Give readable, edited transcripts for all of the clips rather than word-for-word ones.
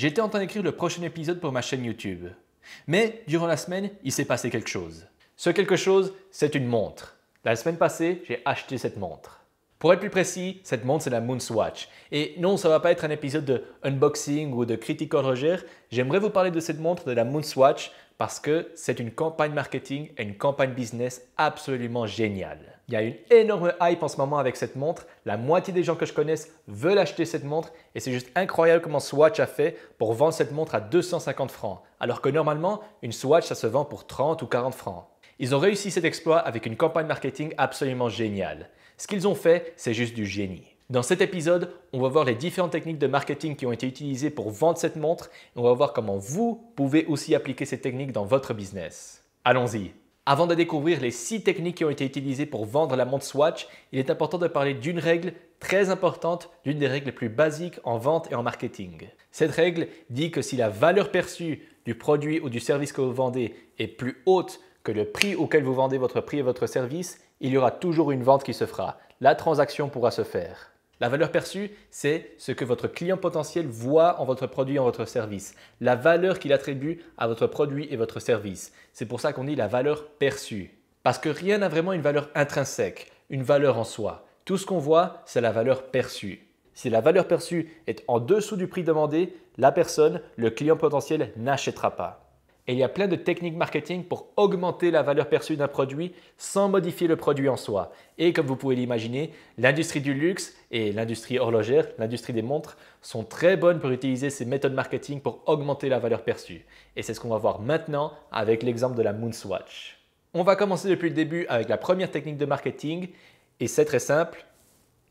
J'étais en train d'écrire le prochain épisode pour ma chaîne YouTube. Mais durant la semaine, il s'est passé quelque chose. Ce quelque chose, c'est une montre. La semaine passée, j'ai acheté cette montre. Pour être plus précis, cette montre, c'est la Moonswatch. Et non, ça ne va pas être un épisode de unboxing ou de critique horlogère. J'aimerais vous parler de cette montre, de la Moonswatch, parce que c'est une campagne marketing et une campagne business absolument géniale. Il y a une énorme hype en ce moment avec cette montre. La moitié des gens que je connaisse veulent acheter cette montre et c'est juste incroyable comment Swatch a fait pour vendre cette montre à 250 francs. Alors que normalement, une Swatch, ça se vend pour 30 ou 40 francs. Ils ont réussi cet exploit avec une campagne marketing absolument géniale. Ce qu'ils ont fait, c'est juste du génie. Dans cet épisode, on va voir les différentes techniques de marketing qui ont été utilisées pour vendre cette montre et on va voir comment vous pouvez aussi appliquer ces techniques dans votre business. Allons-y! Avant de découvrir les 6 techniques qui ont été utilisées pour vendre la montre Swatch, il est important de parler d'une règle très importante, l'une des règles les plus basiques en vente et en marketing. Cette règle dit que si la valeur perçue du produit ou du service que vous vendez est plus haute que le prix auquel vous vendez votre prix et votre service, il y aura toujours une vente qui se fera. La transaction pourra se faire. La valeur perçue, c'est ce que votre client potentiel voit en votre produit et en votre service. La valeur qu'il attribue à votre produit et votre service. C'est pour ça qu'on dit la valeur perçue. Parce que rien n'a vraiment une valeur intrinsèque, une valeur en soi. Tout ce qu'on voit, c'est la valeur perçue. Si la valeur perçue est en dessous du prix demandé, la personne, le client potentiel, n'achètera pas. Et il y a plein de techniques marketing pour augmenter la valeur perçue d'un produit sans modifier le produit en soi. Et comme vous pouvez l'imaginer, l'industrie du luxe et l'industrie horlogère, l'industrie des montres, sont très bonnes pour utiliser ces méthodes marketing pour augmenter la valeur perçue. Et c'est ce qu'on va voir maintenant avec l'exemple de la Moonswatch. On va commencer depuis le début avec la première technique de marketing et c'est très simple,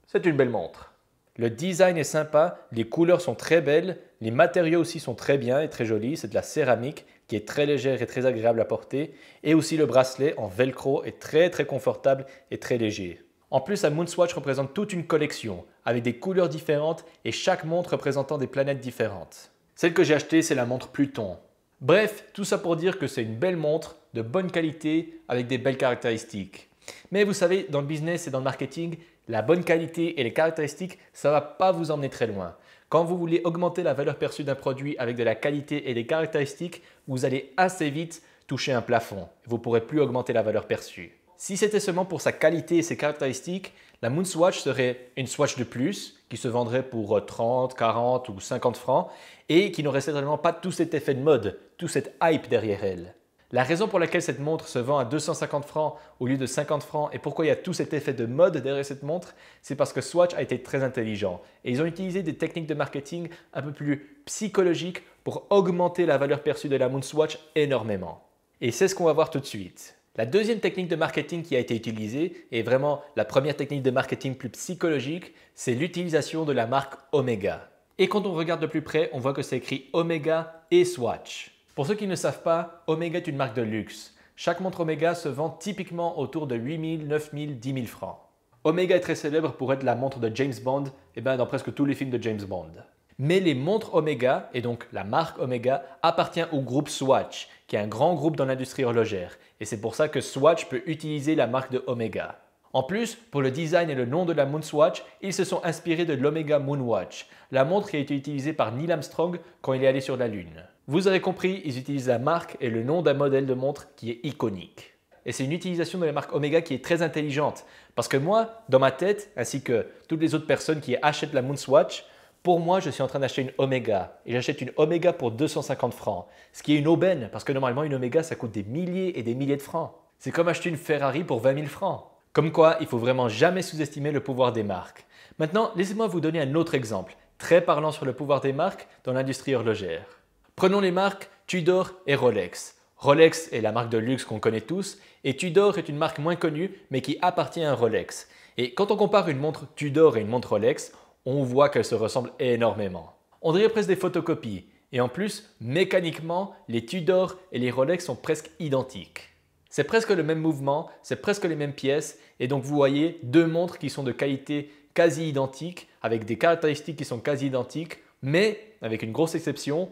c'est une belle montre. Le design est sympa, les couleurs sont très belles, les matériaux aussi sont très bien et très jolis, c'est de la céramique qui est très légère et très agréable à porter et aussi le bracelet en velcro est très confortable et très léger. En plus, la Moonswatch représente toute une collection avec des couleurs différentes et chaque montre représentant des planètes différentes. Celle que j'ai achetée, c'est la montre Pluton. Bref, tout ça pour dire que c'est une belle montre de bonne qualité avec des belles caractéristiques. Mais vous savez, dans le business et dans le marketing, la bonne qualité et les caractéristiques, ça ne va pas vous emmener très loin. Quand vous voulez augmenter la valeur perçue d'un produit avec de la qualité et des caractéristiques, vous allez assez vite toucher un plafond. Vous ne pourrez plus augmenter la valeur perçue. Si c'était seulement pour sa qualité et ses caractéristiques, la Moonswatch serait une Swatch de plus qui se vendrait pour 30, 40 ou 50 francs et qui n'aurait certainement pas tout cet effet de mode, tout cette hype derrière elle. La raison pour laquelle cette montre se vend à 250 francs au lieu de 50 francs et pourquoi il y a tout cet effet de mode derrière cette montre, c'est parce que Swatch a été très intelligent et ils ont utilisé des techniques de marketing un peu plus psychologiques pour augmenter la valeur perçue de la Moonswatch énormément. Et c'est ce qu'on va voir tout de suite. La deuxième technique de marketing qui a été utilisée, et vraiment la première technique de marketing plus psychologique, c'est l'utilisation de la marque Omega. Et quand on regarde de plus près, on voit que c'est écrit Omega et Swatch. Pour ceux qui ne savent pas, Omega est une marque de luxe. Chaque montre Omega se vend typiquement autour de 8 000, 9 000, 10 000 francs. Omega est très célèbre pour être la montre de James Bond dans presque tous les films de James Bond. Mais les montres Omega, et donc la marque Omega, appartient au groupe Swatch, qui est un grand groupe dans l'industrie horlogère. Et c'est pour ça que Swatch peut utiliser la marque de Omega. En plus, pour le design et le nom de la Moonswatch, ils se sont inspirés de l'Omega Moonwatch, la montre qui a été utilisée par Neil Armstrong quand il est allé sur la Lune. Vous avez compris, ils utilisent la marque et le nom d'un modèle de montre qui est iconique. Et c'est une utilisation de la marque Omega qui est très intelligente. Parce que moi, dans ma tête, ainsi que toutes les autres personnes qui achètent la Moonswatch, pour moi, je suis en train d'acheter une Omega. Et j'achète une Omega pour 250 francs. Ce qui est une aubaine, parce que normalement, une Omega, ça coûte des milliers et des milliers de francs. C'est comme acheter une Ferrari pour 20 000 francs. Comme quoi, il ne faut vraiment jamais sous-estimer le pouvoir des marques. Maintenant, laissez-moi vous donner un autre exemple, très parlant sur le pouvoir des marques dans l'industrie horlogère. Prenons les marques Tudor et Rolex. Rolex est la marque de luxe qu'on connaît tous et Tudor est une marque moins connue mais qui appartient à Rolex. Et quand on compare une montre Tudor et une montre Rolex, on voit qu'elles se ressemblent énormément. On dirait presque des photocopies et en plus, mécaniquement, les Tudor et les Rolex sont presque identiques. C'est presque le même mouvement, c'est presque les mêmes pièces et donc vous voyez deux montres qui sont de qualité quasi identique avec des caractéristiques qui sont quasi identiques mais avec une grosse exception,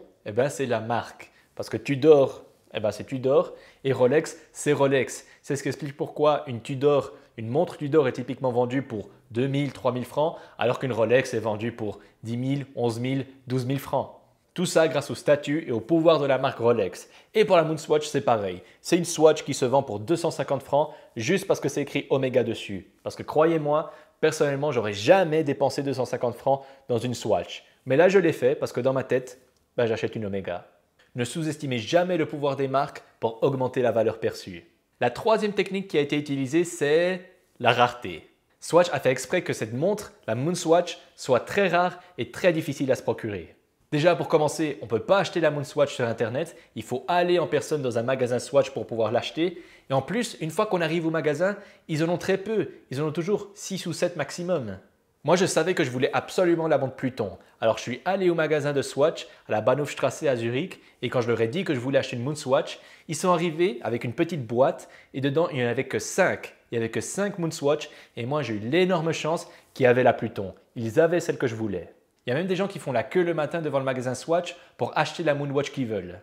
c'est la marque. Parce que Tudor, c'est Tudor et Rolex, c'est Rolex. C'est ce qui explique pourquoi une montre Tudor est typiquement vendue pour 2 000, 3 000 francs alors qu'une Rolex est vendue pour 10 000, 11 000, 12 000 francs. Tout ça grâce au statut et au pouvoir de la marque Rolex. Et pour la Moonswatch, c'est pareil. C'est une Swatch qui se vend pour 250 francs juste parce que c'est écrit Omega dessus. Parce que croyez-moi, personnellement, j'aurais jamais dépensé 250 francs dans une Swatch. Mais là, je l'ai fait parce que dans ma tête, j'achète une Omega. Ne sous-estimez jamais le pouvoir des marques pour augmenter la valeur perçue. La troisième technique qui a été utilisée, c'est la rareté. Swatch a fait exprès que cette montre, la Moonswatch, soit très rare et très difficile à se procurer. Déjà, pour commencer, on ne peut pas acheter la Moonswatch sur Internet. Il faut aller en personne dans un magasin Swatch pour pouvoir l'acheter. Et en plus, une fois qu'on arrive au magasin, ils en ont très peu. Ils en ont toujours 6 ou 7 maximum. Moi, je savais que je voulais absolument la montre Pluton. Alors, je suis allé au magasin de Swatch à la Bahnhofstrasse à Zurich. Et quand je leur ai dit que je voulais acheter une Moonswatch, ils sont arrivés avec une petite boîte. Et dedans, il n'y en avait que 5. Il n'y avait que 5 Moonswatch. Et moi, j'ai eu l'énorme chance qu'ils avaient la Pluton. Ils avaient celle que je voulais. Il y a même des gens qui font la queue le matin devant le magasin Swatch pour acheter la Moonwatch qu'ils veulent.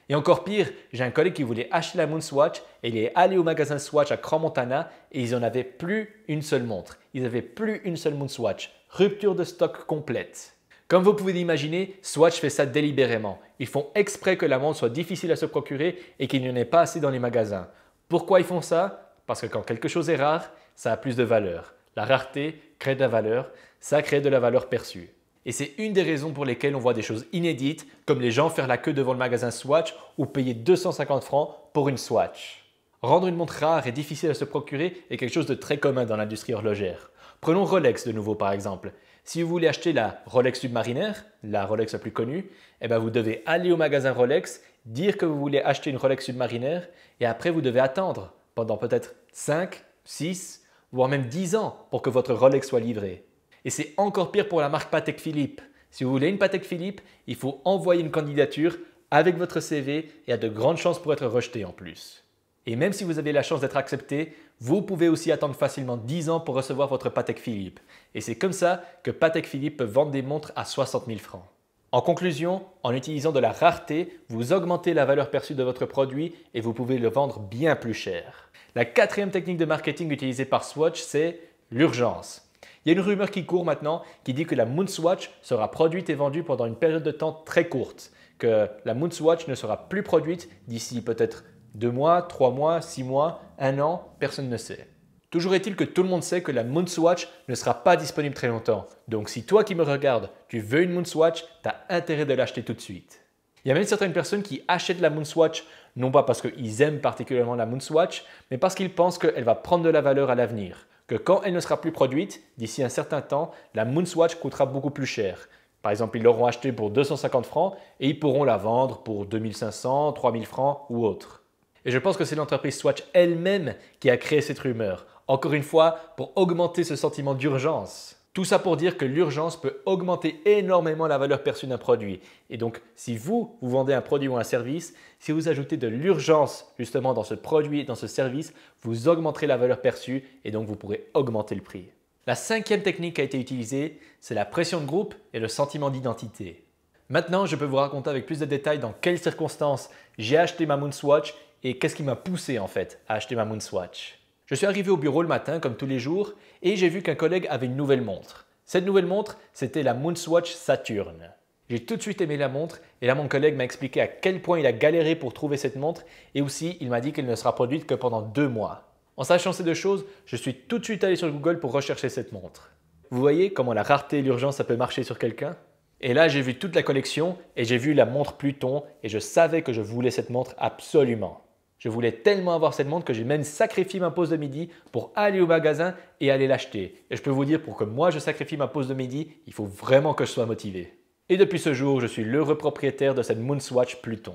Et encore pire, j'ai un collègue qui voulait acheter la Moonswatch et il est allé au magasin Swatch à Crans-Montana et ils n'en avaient plus une seule montre. Ils n'avaient plus une seule Moonswatch. Rupture de stock complète. Comme vous pouvez l'imaginer, Swatch fait ça délibérément. Ils font exprès que la montre soit difficile à se procurer et qu'il n'y en ait pas assez dans les magasins. Pourquoi ils font ça? Parce que quand quelque chose est rare, ça a plus de valeur. La rareté crée de la valeur, ça crée de la valeur perçue. Et c'est une des raisons pour lesquelles on voit des choses inédites, comme les gens faire la queue devant le magasin Swatch ou payer 250 francs pour une Swatch. Rendre une montre rare et difficile à se procurer est quelque chose de très commun dans l'industrie horlogère. Prenons Rolex de nouveau par exemple. Si vous voulez acheter la Rolex Submariner, la Rolex la plus connue, vous devez aller au magasin Rolex, dire que vous voulez acheter une Rolex Submariner et après vous devez attendre pendant peut-être 5, 6, voire même 10 ans pour que votre Rolex soit livré. Et c'est encore pire pour la marque Patek Philippe. Si vous voulez une Patek Philippe, il faut envoyer une candidature avec votre CV et il y a de grandes chances pour être rejeté en plus. Et même si vous avez la chance d'être accepté, vous pouvez aussi attendre facilement 10 ans pour recevoir votre Patek Philippe. Et c'est comme ça que Patek Philippe peut vendre des montres à 60 000 francs. En conclusion, en utilisant de la rareté, vous augmentez la valeur perçue de votre produit et vous pouvez le vendre bien plus cher. La quatrième technique de marketing utilisée par Swatch, c'est l'urgence. Il y a une rumeur qui court maintenant qui dit que la Moonswatch sera produite et vendue pendant une période de temps très courte, que la Moonswatch ne sera plus produite d'ici peut-être 2 mois, 3 mois, 6 mois, 1 an, personne ne sait. Toujours est-il que tout le monde sait que la Moonswatch ne sera pas disponible très longtemps. Donc si toi qui me regardes, tu veux une Moonswatch, tu as intérêt de l'acheter tout de suite. Il y a même certaines personnes qui achètent la Moonswatch, non pas parce qu'ils aiment particulièrement la Moonswatch, mais parce qu'ils pensent qu'elle va prendre de la valeur à l'avenir. Que quand elle ne sera plus produite, d'ici un certain temps, la Moonswatch coûtera beaucoup plus cher. Par exemple, ils l'auront achetée pour 250 francs et ils pourront la vendre pour 2500, 3000 francs ou autre. Et je pense que c'est l'entreprise Swatch elle-même qui a créé cette rumeur. Encore une fois, pour augmenter ce sentiment d'urgence. Tout ça pour dire que l'urgence peut augmenter énormément la valeur perçue d'un produit. Et donc, si vous vendez un produit ou un service, si vous ajoutez de l'urgence justement dans ce produit et dans ce service, vous augmenterez la valeur perçue et donc vous pourrez augmenter le prix. La cinquième technique qui a été utilisée, c'est la pression de groupe et le sentiment d'identité. Maintenant, je peux vous raconter avec plus de détails dans quelles circonstances j'ai acheté ma Moonswatch et qu'est-ce qui m'a poussé en fait à acheter ma Moonswatch. Je suis arrivé au bureau le matin comme tous les jours et j'ai vu qu'un collègue avait une nouvelle montre. Cette nouvelle montre, c'était la Moonswatch Saturn. J'ai tout de suite aimé la montre et là mon collègue m'a expliqué à quel point il a galéré pour trouver cette montre et aussi il m'a dit qu'elle ne sera produite que pendant 2 mois. En sachant ces deux choses, je suis tout de suite allé sur Google pour rechercher cette montre. Vous voyez comment la rareté et l'urgence ça peut marcher sur quelqu'un? Et là j'ai vu toute la collection et j'ai vu la montre Pluton et je savais que je voulais cette montre absolument. Je voulais tellement avoir cette montre que j'ai même sacrifié ma pause de midi pour aller au magasin et aller l'acheter. Et je peux vous dire, pour que moi je sacrifie ma pause de midi, il faut vraiment que je sois motivé. Et depuis ce jour, je suis l'heureux propriétaire de cette Moonswatch Pluton.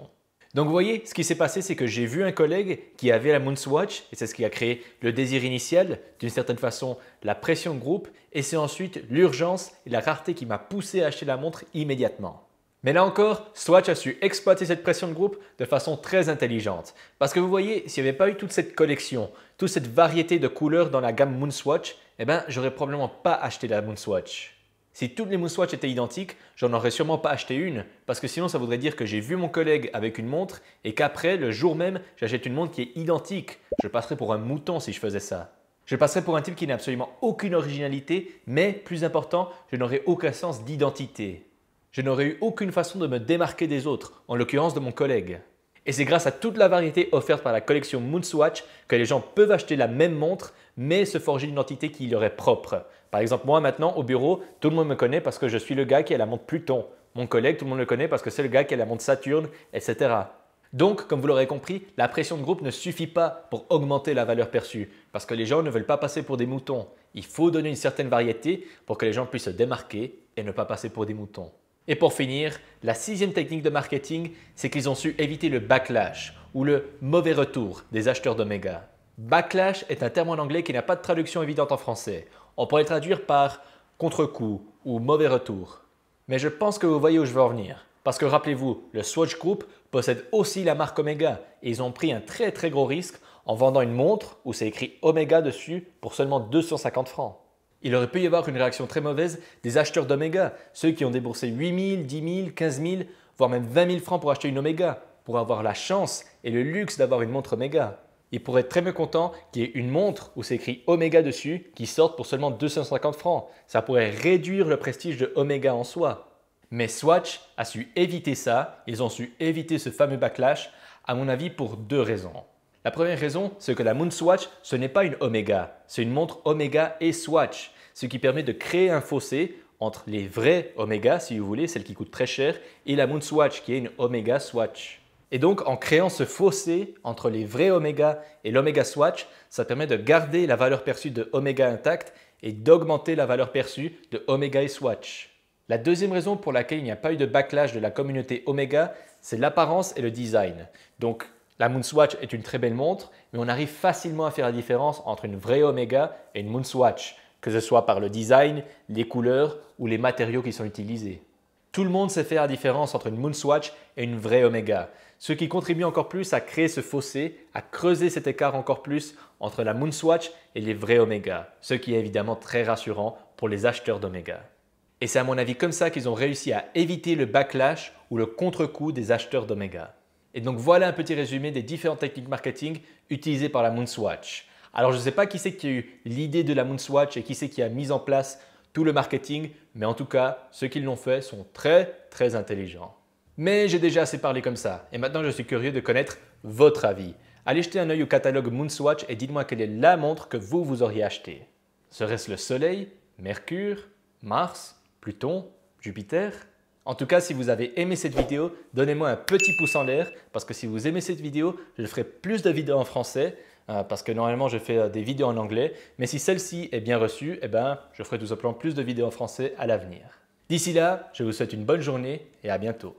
Donc vous voyez, ce qui s'est passé, c'est que j'ai vu un collègue qui avait la Moonswatch et c'est ce qui a créé le désir initial, d'une certaine façon la pression de groupe et c'est ensuite l'urgence et la rareté qui m'a poussé à acheter la montre immédiatement. Mais là encore, Swatch a su exploiter cette pression de groupe de façon très intelligente. Parce que vous voyez, s'il n'y avait pas eu toute cette collection, toute cette variété de couleurs dans la gamme Moonswatch, j'aurais probablement pas acheté la Moonswatch. Si toutes les Moonswatch étaient identiques, j'en aurais sûrement pas acheté une, parce que sinon ça voudrait dire que j'ai vu mon collègue avec une montre et qu'après, le jour même, j'achète une montre qui est identique. Je passerais pour un mouton si je faisais ça. Je passerais pour un type qui n'a absolument aucune originalité, mais plus important, je n'aurais aucun sens d'identité. Je n'aurais eu aucune façon de me démarquer des autres, en l'occurrence de mon collègue. Et c'est grâce à toute la variété offerte par la collection Moonswatch que les gens peuvent acheter la même montre, mais se forger une identité qui leur est propre. Par exemple, moi maintenant au bureau, tout le monde me connaît parce que je suis le gars qui a la montre Pluton. Mon collègue, tout le monde le connaît parce que c'est le gars qui a la montre Saturne, etc. Donc, comme vous l'aurez compris, la pression de groupe ne suffit pas pour augmenter la valeur perçue, parce que les gens ne veulent pas passer pour des moutons. Il faut donner une certaine variété pour que les gens puissent se démarquer et ne pas passer pour des moutons. Et pour finir, la 6e technique de marketing, c'est qu'ils ont su éviter le backlash ou le mauvais retour des acheteurs d'Omega. Backlash est un terme en anglais qui n'a pas de traduction évidente en français. On pourrait traduire par contre-coup ou mauvais retour. Mais je pense que vous voyez où je veux en venir. Parce que rappelez-vous, le Swatch Group possède aussi la marque Omega et ils ont pris un très gros risque en vendant une montre où c'est écrit Omega dessus pour seulement 250 francs. Il aurait pu y avoir une réaction très mauvaise des acheteurs d'Omega, ceux qui ont déboursé 8 000, 10 000, 15 000, voire même 20 000 francs pour acheter une Omega, pour avoir la chance et le luxe d'avoir une montre Omega. Ils pourraient être très mécontents qu'il y ait une montre où c'est écrit Omega dessus qui sorte pour seulement 250 francs. Ça pourrait réduire le prestige de Omega en soi. Mais Swatch a su éviter ça, ils ont su éviter ce fameux backlash, à mon avis pour 2 raisons. La première raison, c'est que la Moonswatch, ce n'est pas une Omega, c'est une montre Omega et Swatch, ce qui permet de créer un fossé entre les vrais Omega, si vous voulez, celle qui coûte très cher, et la Moonswatch qui est une Omega Swatch. Et donc en créant ce fossé entre les vrais Omega et l'Omega Swatch, ça permet de garder la valeur perçue de Omega intacte et d'augmenter la valeur perçue de Omega et Swatch. La deuxième raison pour laquelle il n'y a pas eu de backlash de la communauté Omega, c'est l'apparence et le design. Donc la Moonswatch est une très belle montre, mais on arrive facilement à faire la différence entre une vraie Omega et une Moonswatch, que ce soit par le design, les couleurs ou les matériaux qui sont utilisés. Tout le monde sait faire la différence entre une Moonswatch et une vraie Omega, ce qui contribue encore plus à créer ce fossé, à creuser cet écart encore plus entre la Moonswatch et les vrais Omega, ce qui est évidemment très rassurant pour les acheteurs d'Omega. Et c'est à mon avis comme ça qu'ils ont réussi à éviter le backlash ou le contre-coup des acheteurs d'Omega. Et donc voilà un petit résumé des différentes techniques marketing utilisées par la Moonswatch. Alors je ne sais pas qui c'est qui a eu l'idée de la Moonswatch et qui c'est qui a mis en place tout le marketing, mais en tout cas, ceux qui l'ont fait sont très intelligents. Mais j'ai déjà assez parlé comme ça et maintenant je suis curieux de connaître votre avis. Allez jeter un œil au catalogue Moonswatch et dites-moi quelle est la montre que vous auriez achetée. Serait-ce le Soleil, Mercure, Mars, Pluton, Jupiter? En tout cas, si vous avez aimé cette vidéo, donnez-moi un petit pouce en l'air parce que si vous aimez cette vidéo, je ferai plus de vidéos en français parce que normalement je fais des vidéos en anglais. Mais si celle-ci est bien reçue, je ferai tout simplement plus de vidéos en français à l'avenir. D'ici là, je vous souhaite une bonne journée et à bientôt.